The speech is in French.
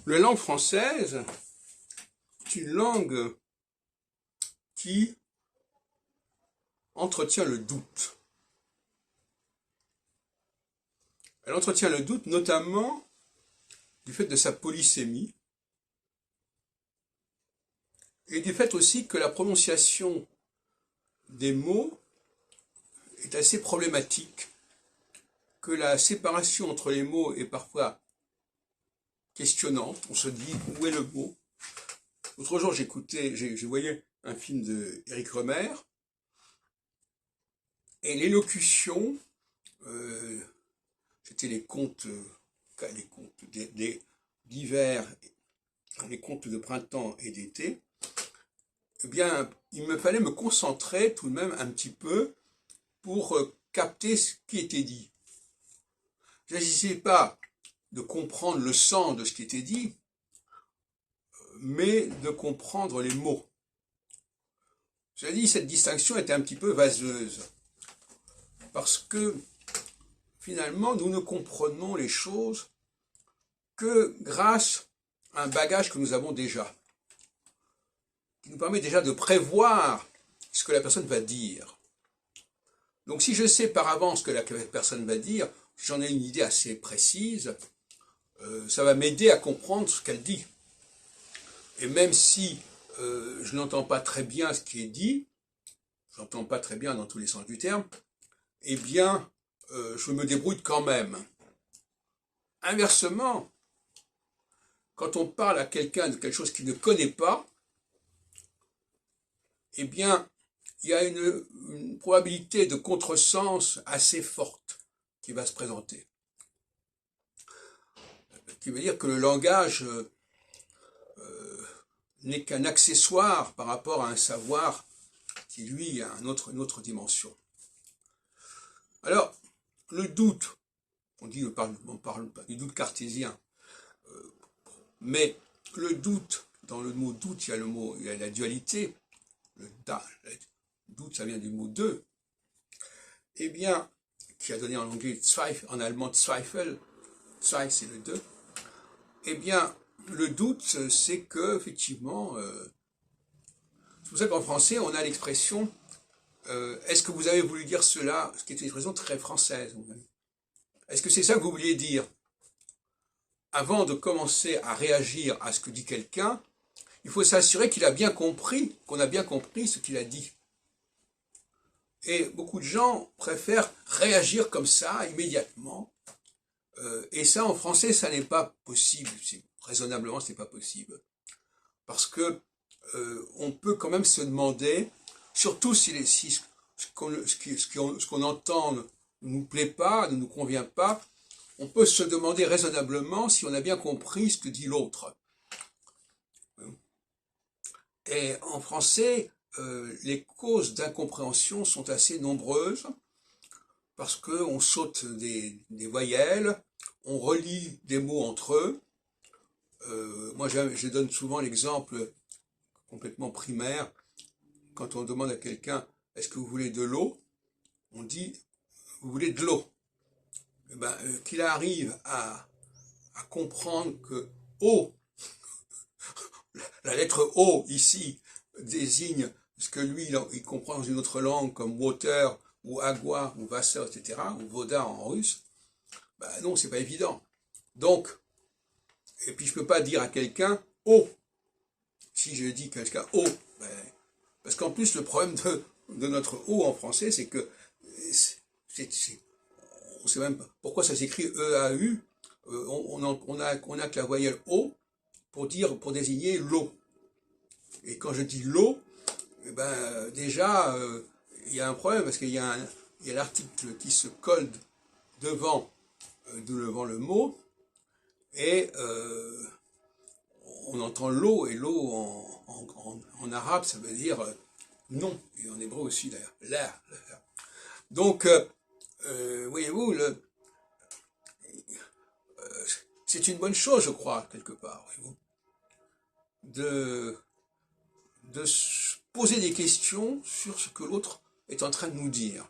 La langue française est une langue qui entretient le doute. Elle entretient le doute notamment du fait de sa polysémie et du fait aussi que la prononciation des mots est assez problématique, que la séparation entre les mots est parfois questionnante. On se dit où est le mot. L'autre jour, je voyais un film de Éric Rohmer et l'élocution, c'était les contes d'hiver, les contes de printemps et d'été. Eh bien, il me fallait me concentrer tout de même un petit peu pour capter ce qui était dit. Il ne s'agissait pas de comprendre le sens de ce qui était dit, mais de comprendre les mots. Cela dit, cette distinction était un petit peu vaseuse, parce que finalement, nous ne comprenons les choses que grâce à un bagage que nous avons déjà, qui nous permet déjà de prévoir ce que la personne va dire. Donc si je sais par avance ce que la personne va dire, si j'en ai une idée assez précise, ça va m'aider à comprendre ce qu'elle dit. Et même si je n'entends pas très bien ce qui est dit, je n'entends pas très bien dans tous les sens du terme, eh bien, je me débrouille quand même. Inversement, quand on parle à quelqu'un de quelque chose qu'il ne connaît pas, eh bien, il y a une probabilité de contresens assez forte qui va se présenter. Ce qui veut dire que le langage n'est qu'un accessoire par rapport à un savoir qui, lui, a une autre dimension. Alors, le doute, on parle pas du doute cartésien, mais le doute, dans le mot doute, il y a la dualité, le doute, ça vient du mot deux, eh bien, qui a donné en anglais en allemand Zweifel, Zwei c'est le deux, eh bien, le doute, c'est que, effectivement, c'est pour ça qu'en français, on a l'expression est-ce que vous avez voulu dire cela, ce qui est une expression très française. Est-ce que c'est ça que vous vouliez dire? Avant de commencer à réagir à ce que dit quelqu'un, il faut s'assurer qu'il a bien compris, qu'on a bien compris ce qu'il a dit. Et beaucoup de gens préfèrent réagir comme ça, immédiatement. Et ça, en français, ça n'est pas possible. Raisonnablement, ce n'est pas possible. Parce que on peut quand même se demander, surtout si ce qu'on entend ne nous plaît pas, ne nous convient pas, on peut se demander raisonnablement si on a bien compris ce que dit l'autre. Et en français, les causes d'incompréhension sont assez nombreuses, parce qu'on saute des voyelles, on relie des mots entre eux. Moi, je donne souvent l'exemple complètement primaire. Quand on demande à quelqu'un « Est-ce que vous voulez de l'eau ?» On dit « Vous voulez de l'eau ?» Eh ben, qu'il arrive à comprendre que « eau », la lettre « O » ici désigne ce que lui, il comprend dans une autre langue comme « water » ou « agua » ou « Wasser », etc., ou « voda » en russe, ben non, c'est pas évident. Donc, et puis je peux pas dire à quelqu'un « eau ». Si je dis à quelqu'un « eau », ben, parce qu'en plus, le problème de notre O en français, c'est que on sait même pas pourquoi ça s'écrit E-A-U. On a que la voyelle O pour désigner l'eau. Et quand je dis l'eau, eh ben, déjà, il y a un problème parce qu'il y a l'article qui se colle devant le mot et on entend l'eau, et l'eau en arabe, ça veut dire non, et en hébreu aussi d'ailleurs, l'air. Donc, voyez-vous, c'est une bonne chose, je crois, quelque part, voyez-vous, de se poser des questions sur ce que l'autre est en train de nous dire.